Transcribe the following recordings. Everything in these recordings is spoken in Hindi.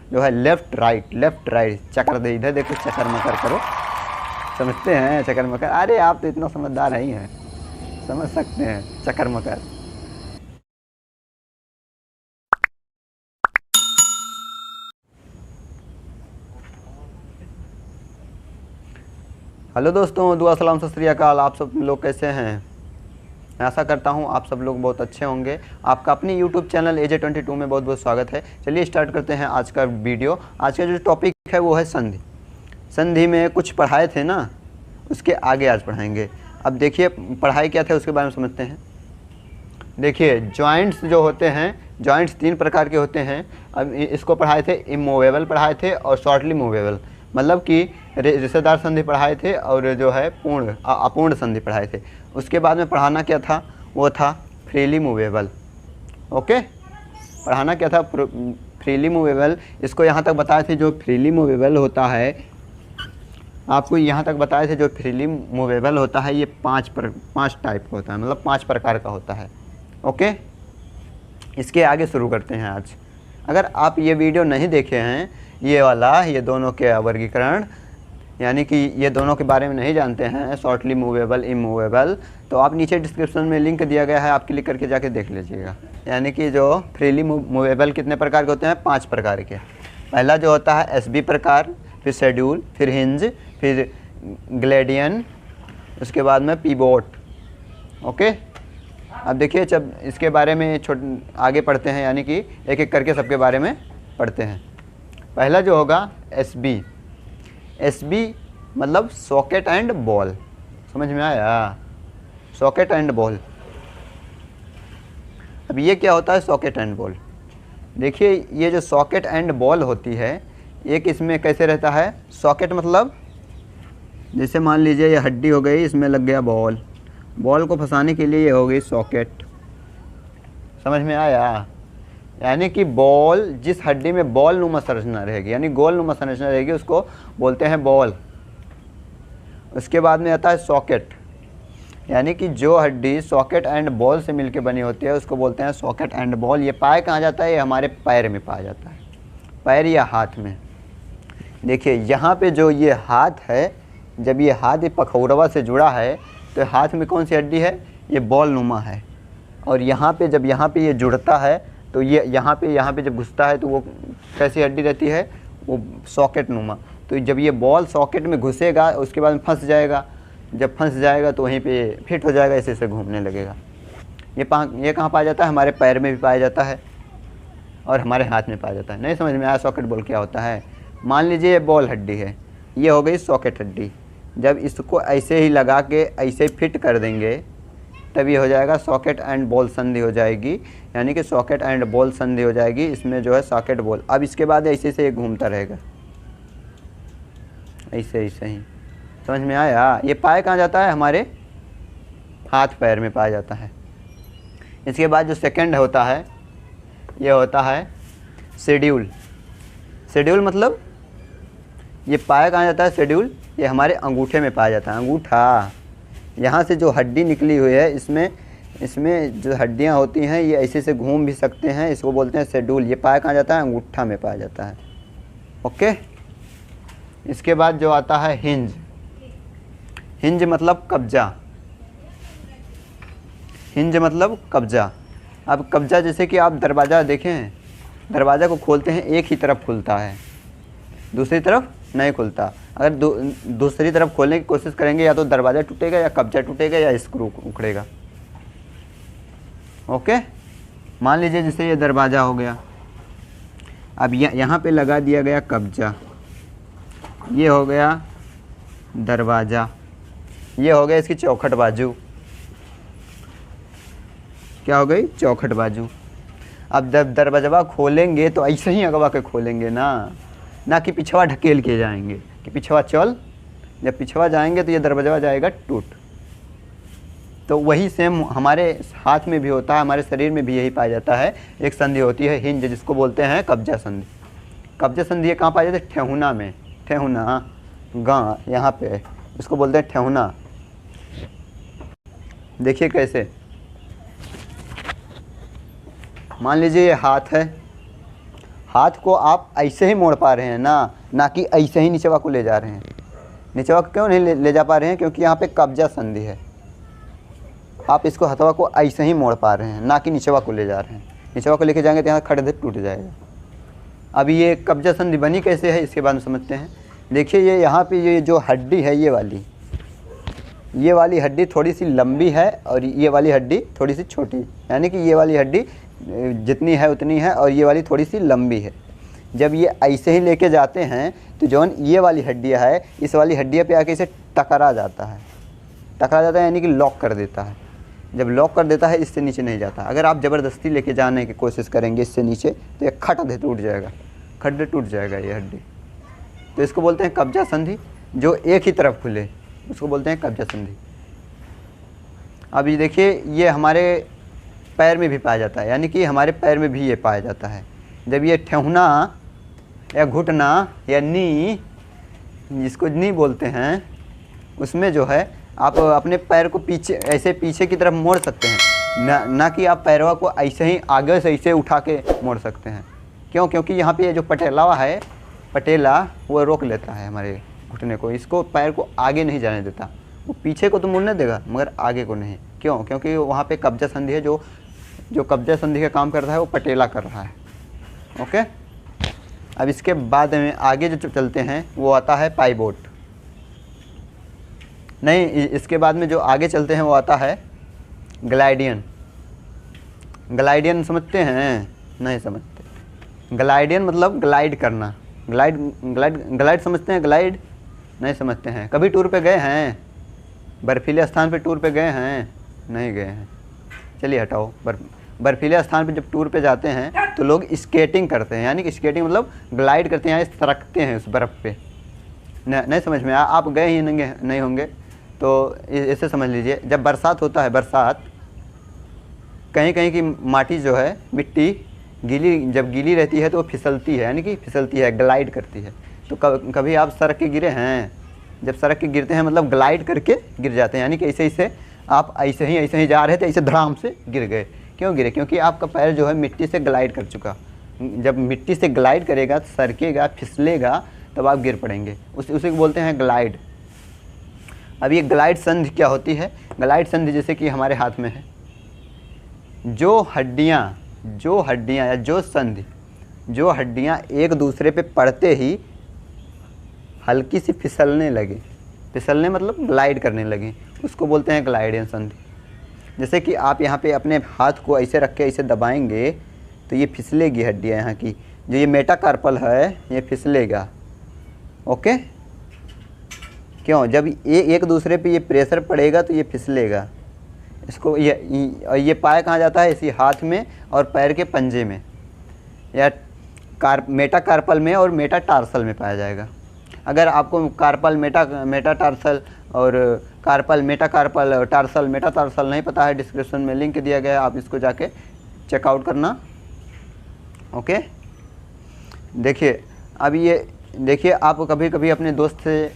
जो है लेफ्ट राइट चक्कर दे, इधर देखो चक्कर मकर करो, समझते हैं चक्कर मकर? अरे आप तो इतना समझदार ही हैं, समझ सकते हैं चक्कर मकर। हेलो दोस्तों, दुआ सलाम सत श्री अकाल। आप सब लोग कैसे हैं? मैं आशा करता हूं आप सब लोग बहुत अच्छे होंगे। आपका अपनी यूट्यूब चैनल AJ22 में बहुत बहुत स्वागत है। चलिए स्टार्ट करते हैं आज का वीडियो। आज का जो टॉपिक है वो है संधि। संधि में कुछ पढ़ाए थे ना, उसके आगे आज पढ़ाएंगे। अब देखिए पढ़ाई क्या थे उसके बारे में समझते हैं। देखिए जॉइंट्स जो होते हैं, जॉइंट्स 3 प्रकार के होते हैं। अब इसको पढ़ाए थे, इमूवेबल पढ़ाए थे और शॉर्टली मूवेबल, मतलब कि रिश्तेदार संधि पढ़ाए थे और जो है अपूर्ण संधि पढ़ाए थे। उसके बाद में पढ़ाना क्या था, वो था फ्रीली मूवेबल। ओके, पढ़ाना क्या था, फ्रीली मूवेबल। इसको यहाँ तक बताए थे जो फ्रीली मूवेबल होता है, आपको यहाँ तक बताए थे जो फ्रीली मूवेबल होता है ये 5 टाइप का होता है, मतलब 5 प्रकार का होता है। ओके, इसके आगे शुरू करते हैं आज। अगर आप ये वीडियो नहीं देखे हैं, ये वाला, ये दोनों के वर्गीकरण, यानी कि ये दोनों के बारे में नहीं जानते हैं, शॉर्टली मूवेबल, इमूवेबल, तो आप नीचे डिस्क्रिप्शन में लिंक दिया गया है, आप क्लिक करके जाके देख लीजिएगा। यानी कि जो फ्रीली मूवेबल कितने प्रकार के होते हैं, 5 प्रकार के। पहला जो होता है SB प्रकार, फिर शेड्यूल, फिर हिंज, फिर ग्लेडियन, उसके बाद में पिवोट। ओके, अब देखिए जब इसके बारे में आगे पढ़ते हैं, यानी कि एक एक करके सबके बारे में पढ़ते हैं। पहला जो होगा SB मतलब सॉकेट एंड बॉल। समझ में आया? Socket and ball. अब ये क्या होता है सॉकेट एंड बॉल? देखिए ये जो सॉकेट एंड बॉल होती है, एक इसमें कैसे रहता है, सॉकेट मतलब जैसे मान लीजिए ये हड्डी हो गई, इसमें लग गया बॉल, बॉल को फंसाने के लिए ये हो गई सॉकेट। समझ में आया? यानी कि बॉल, जिस हड्डी में बॉल नुमा संरचना रहेगी, यानी गोल नुमा संरचना रहेगी, उसको बोलते हैं बॉल। उसके बाद में आता है सॉकेट, यानी कि जो हड्डी सॉकेट एंड बॉल से मिलके बनी होती है उसको बोलते हैं सॉकेट एंड बॉल। ये पाया कहाँ जाता है? ये हमारे पैर में पाया जाता है, पैर या हाथ में। देखिए यहाँ पे जो ये हाथ है, जब ये हाथ ये पखौरवा से जुड़ा है तो हाथ में कौन सी हड्डी है? ये बॉल नुमा है। और यहाँ पे जब यहाँ पे ये जुड़ता है तो ये यहाँ पे जब घुसता है तो वो कैसी हड्डी रहती है? वो सॉकेट नुमा। तो जब ये बॉल सॉकेट में घुसेगा उसके बाद में फंस जाएगा, जब फंस जाएगा तो वहीं पे फिट हो जाएगा, ऐसे ऐसे घूमने लगेगा। ये कहाँ पाया जाता है? हमारे पैर में भी पाया जाता है और हमारे हाथ में पाया जाता है। नहीं समझ में आया सॉकेट बॉल क्या होता है? मान लीजिए ये बॉल हड्डी है, ये हो गई सॉकेट हड्डी। जब इसको ऐसे ही लगा के ऐसे फिट कर देंगे तब ये हो जाएगा सॉकेट एंड बॉल संधि हो जाएगी, यानी कि सॉकेट एंड बॉल संधि हो जाएगी। इसमें जो है सॉकेट बॉल। अब इसके बाद ऐसे से घूमता रहेगा, ऐसे ही। समझ में आया? ये पाया कहाँ जाता है? हमारे हाथ पैर में पाया जाता है। इसके बाद जो सेकंड होता है, ये होता है शेड्यूल। शेड्यूल मतलब ये पाया कहाँ जाता है? शेड्यूल ये हमारे अंगूठे में पाया जाता है। अंगूठा, यहाँ से जो हड्डी निकली हुई है, इसमें जो हड्डियाँ होती हैं ये ऐसे से घूम भी सकते हैं, इसको बोलते हैं शेड्यूल। ये पाया कहाँ जाता है? अंगूठा में पाया जाता है। ओके, इसके बाद जो आता है हिंज। हिंज मतलब कब्जा। हिंज मतलब कब्जा। अब कब्जा जैसे कि आप दरवाज़ा देखें, दरवाज़ा को खोलते हैं एक ही तरफ खुलता है, दूसरी तरफ नहीं खुलता। अगर दूसरी तरफ खोलने की कोशिश करेंगे या तो दरवाज़ा टूटेगा या कब्जा टूटेगा या स्क्रू उखड़ेगा। ओके, मान लीजिए जैसे ये दरवाज़ा हो गया, अब यहाँ पे लगा दिया गया कब्जा, ये हो गया दरवाज़ा, ये हो गया इसकी चौखट बाजू। क्या हो गई? चौखट बाजू। अब जब दरवाजा खोलेंगे तो ऐसे ही अगवा के खोलेंगे ना कि पिछवा ढकेल के जाएंगे कि पिछवा चल। जब पिछवा जाएंगे तो ये दरवाजा जाएगा टूट। तो वही सेम हमारे हाथ में भी होता है, हमारे शरीर में भी यही पाया जाता है। एक संधि होती है हिंज, जिसको बोलते हैं कब्जा संधि। कब्जा संधि ये कहाँ पाया जाता है? ठेहुना में। ठेहुना गाँ यहाँ पे, इसको बोलते हैं ठेहुना। देखिए कैसे, मान लीजिए ये हाथ है हाथ को आप ऐसे ही मोड़ पा रहे हैं ना कि ऐसे ही निचवा को ले जा रहे हैं। निचवा को क्यों नहीं ले जा पा रहे हैं? क्योंकि यहाँ पे कब्जा संधि है। आप इसको हथवा को ऐसे ही मोड़ पा रहे हैं, ना कि निचवा को ले जा रहे हैं। निचवा को लेके जाएंगे तो यहाँ खड़े टूट जाएगा। अब ये कब्जा संधि बनी कैसे है इसके बाद में समझते हैं। देखिए ये यहाँ पे ये जो हड्डी है ये वाली हड्डी थोड़ी सी लंबी है और ये वाली हड्डी थोड़ी सी छोटी, यानी कि ये वाली हड्डी जितनी है उतनी है और ये वाली थोड़ी सी लंबी है। जब ये ऐसे ही लेके जाते हैं तो जौन ये वाली हड्डियाँ है इस वाली हड्डियाँ पे आके इसे टकरा जाता है यानी कि लॉक कर देता है। जब लॉक कर देता है इससे नीचे नहीं जाता। अगर आप ज़बरदस्ती लेके जाने की कोशिश करेंगे इससे नीचे तो ये खड्डे टूट जाएगा ये हड्डी। तो इसको बोलते हैं कब्जा संधि। जो एक ही तरफ खुले उसको बोलते हैं कब्जा संधि। अब ये देखिए ये हमारे पैर में भी पाया जाता है, यानी कि हमारे पैर में भी ये पाया जाता है। जब ये ठेहुना या घुटना या नी, जिसको नी बोलते हैं, उसमें जो है आप अपने पैर को पीछे की तरफ मोड़ सकते हैं, ना कि आप पैरवा को ऐसे ही आगे से ऐसे उठा के मोड़ सकते हैं। क्यों? क्योंकि यहाँ पे जो पटेला वो रोक लेता है हमारे घुटने को, इसको पैर को आगे नहीं जाने देता। वो पीछे को तो मुड़ने देगा मगर आगे को नहीं। क्यों? क्योंकि वहाँ पे कब्जा संधि है। जो कब्जा संधि का काम कर रहा है वो पटेला कर रहा है। ओके, अब इसके बाद में आगे जो चलते हैं वो आता है पाइवोट। नहीं, इसके बाद में जो आगे चलते हैं वो आता है ग्लाइडियन। ग्लाइडियन समझते हैं? नहीं समझते। ग्लाइडियन मतलब ग्लाइड करना। ग्लाइड समझते हैं? ग्लाइड नहीं समझते हैं। कभी टूर पे गए हैं? बर्फीले स्थान पे टूर पे गए हैं? नहीं गए हैं। चलिए हटाओ। बर्फीले स्थान पे जब टूर पे जाते हैं तो लोग स्केटिंग करते हैं, यानी कि स्केटिंग मतलब ग्लाइड करते हैं, यहाँ सरकते हैं उस बर्फ़ पे। नहीं समझ में आप गए ही नहीं होंगे तो इसे समझ लीजिए। जब बरसात होता है, बरसात कहीं कहीं की माटी जो है, मिट्टी जब गीली रहती है तो वो फिसलती है, यानी कि फिसलती है, ग्लाइड करती है। तो कभी आप सड़क के गिरे हैं? जब सड़क के गिरते हैं मतलब ग्लाइड करके गिर जाते हैं, यानी कि ऐसे आप ऐसे ही जा रहे थे, ऐसे धड़ाम से गिर गए। क्यों गिरे? क्योंकि आपका पैर जो है मिट्टी से ग्लाइड कर चुका। जब मिट्टी से ग्लाइड करेगा, सरकेगा, फिसलेगा, तब आप गिर पड़ेंगे। उसी को बोलते हैं ग्लाइड। अब ये ग्लाइड संधि क्या होती है? ग्लाइड संधि जैसे कि हमारे हाथ में है, जो हड्डियाँ या जो हड्डियाँ एक दूसरे पे पड़ते ही हल्की सी फिसलने मतलब ग्लाइड करने लगी, उसको बोलते हैं ग्लाइडियन संधि। जैसे कि आप यहाँ पे अपने हाथ को ऐसे रख के ऐसे दबाएंगे तो ये फिसलेगी हड्डियाँ यहाँ की। जो ये मेटाकार्पल है ये फिसलेगा। ओके, क्यों? जब एक दूसरे पे ये प्रेशर पड़ेगा तो ये फिसलेगा। इसको ये पाया कहाँ जाता है? इसी हाथ में और पैर के पंजे में, या मेटाकार्पल में और मेटाटार्सल में पाया जाएगा। अगर आपको कार्पल मेटाटार्सल और कार्पल मेटाकार्पल और टार्सल मेटाटार्सल नहीं पता है, डिस्क्रिप्शन में लिंक दिया गया है, आप इसको जाके चेकआउट करना। ओके, देखिए अब ये देखिए, आप कभी अपने दोस्त से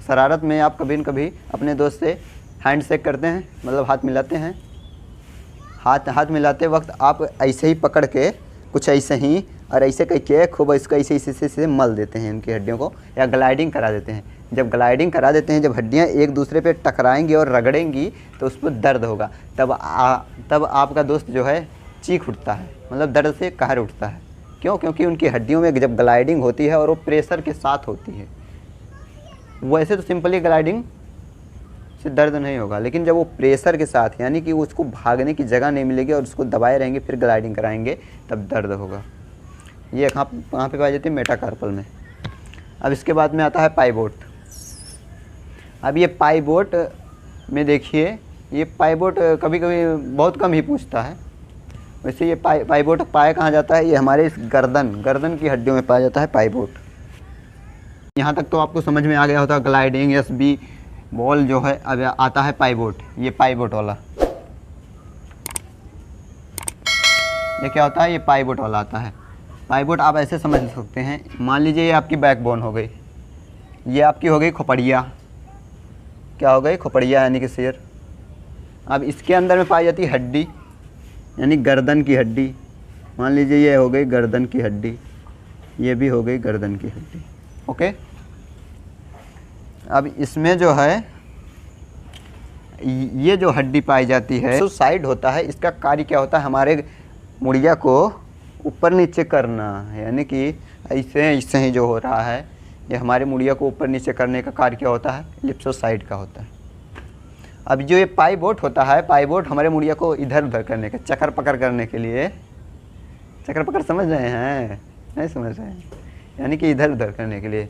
शरारत में आप कभी न कभी अपने दोस्त से हैंड शेक करते हैं, मतलब हाथ मिलाते हैं। हाथ मिलाते वक्त आप ऐसे ही पकड़ के कुछ ऐसे ही और ऐसे करके खूब इसको ऐसे मल देते हैं इनकी हड्डियों को, या ग्लाइडिंग करा देते हैं। जब ग्लाइडिंग करा देते हैं, जब हड्डियाँ एक दूसरे पे टकराएंगी और रगड़ेंगी तो उस पर दर्द होगा। तब आपका दोस्त जो है चीख उठता है, मतलब दर्द से कहर उठता है। क्यों? क्योंकि उनकी हड्डियों में जब ग्लाइडिंग होती है और वो प्रेशर के साथ होती है। वैसे तो सिंपली ग्लाइडिंग से दर्द नहीं होगा, लेकिन जब वो प्रेशर के साथ, यानी कि उसको भागने की जगह नहीं मिलेगी और उसको दबाए रहेंगे फिर ग्लाइडिंग कराएंगे, तब दर्द होगा। ये कहाँ पे पाई जाती है? मेटाकार्पल में। अब इसके बाद में आता है पाइवोट। अब ये पाइवोट में देखिए, ये पाइवोट कभी कभी बहुत कम ही पूछता है। वैसे ये पाइवोट पाया कहाँ जाता है? ये हमारे इस गर्दन की हड्डियों में पाया जाता है पाइवोट। यहाँ तक तो आपको समझ में आ गया होता। ग्लाइडिंग एसबी बॉल जो है, अब आता है पाइवोट। ये पाइवोट वाला, ये क्या होता है? ये पाइवोट वाला आता है। पाइवोट आप ऐसे समझ सकते हैं, मान लीजिए ये आपकी बैकबोन हो गई, ये आपकी हो गई खोपड़िया। क्या हो गई? खोपड़िया यानी कि सिर। अब इसके अंदर में पाई जाती है हड्डी, यानी गर्दन की हड्डी। मान लीजिए ये हो गई गर्दन की हड्डी, ये भी हो गई गर्दन की हड्डी। ओके, अब इसमें जो है ये जो हड्डी पाई जाती है जो साइड होता है, इसका कार्य क्या होता है, हमारे मुड़िया को ऊपर नीचे करना, यानी कि ऐसे ही जो हो रहा है ये हमारे मुड़िया को ऊपर नीचे करने का कार्य क्या होता है, इलिप्सोसाइड का होता है। अब जो ये पाइवोट होता है, पाइवोट हमारे मुड़िया को इधर उधर करने का, चक्कर पकड़ करने के लिए, चक्कर पकड़ समझ रहे हैं, नहीं समझ रहे हैं, यानी कि इधर उधर करने के लिए,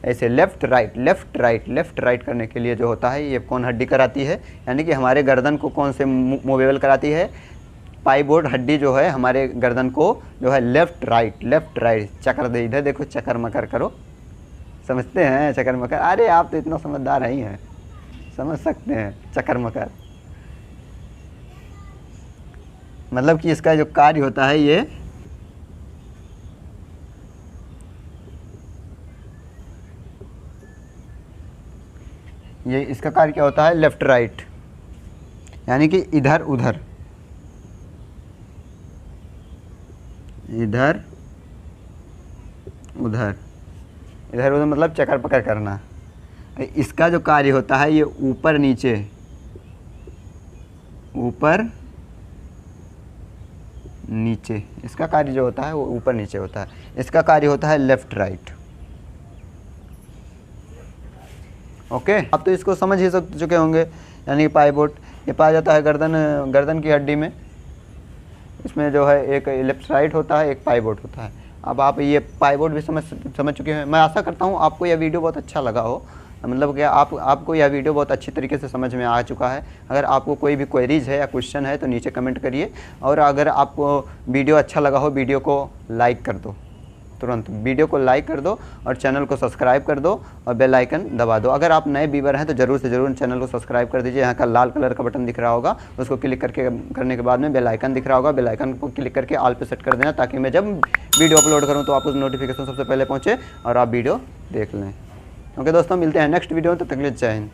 ऐसे left right left right left right करने के लिए जो होता है, ये कौन हड्डी कराती है, यानी कि हमारे गर्दन को कौन से मूवेबल कराती है, पाइवोट हड्डी जो है हमारे गर्दन को जो है लेफ़्ट राइट चक्कर दे, इधर देखो चक्कर मकर करो, समझते हैं चक्कर मकर, अरे आप तो इतना समझदार ही हैं, समझ सकते हैं चक्कर मकर, मतलब कि इसका जो कार्य होता है ये इसका कार्य क्या होता है, लेफ़्ट राइट, यानी कि इधर उधर, इधर उधर, इधर उधर मतलब चक्कर पकड़ करना। इसका जो कार्य होता है ये ऊपर नीचे, ऊपर नीचे, इसका कार्य जो होता है वो ऊपर नीचे होता है, इसका कार्य होता है लेफ़्ट राइट। ओके, आप तो इसको समझ ही चुके होंगे, यानी कि पाइवोट ये पाया जाता है गर्दन की हड्डी में, इसमें जो है एक लेफ्ट राइट होता है, एक पाइवोट होता है। अब आप ये पाइवोट भी समझ चुके हैं। मैं आशा करता हूँ आपको यह वीडियो बहुत अच्छा लगा हो, मतलब कि आपको यह वीडियो बहुत अच्छी तरीके से समझ में आ चुका है। अगर आपको कोई भी क्वेरीज है या क्वेश्चन है तो नीचे कमेंट करिए, और अगर आपको वीडियो अच्छा लगा हो वीडियो को लाइक कर दो, तुरंत वीडियो को लाइक कर दो और चैनल को सब्सक्राइब कर दो और बेल आइकन दबा दो। अगर आप नए व्यूअर हैं तो ज़रूर से ज़रूर चैनल को सब्सक्राइब कर दीजिए। यहाँ का लाल कलर का बटन दिख रहा होगा, उसको क्लिक करने के बाद में बेल आइकन दिख रहा होगा, बेल आइकन को क्लिक करके ऑल पे सेट कर देना, ताकि मैं जब वीडियो अपलोड करूँ तो आपको नोटिफिकेशन सबसे पहले पहुँचे और आप वीडियो देख लें। ओके दोस्तों, मिलते हैं नेक्स्ट वीडियो में, तब तक के लिए जय हिंद।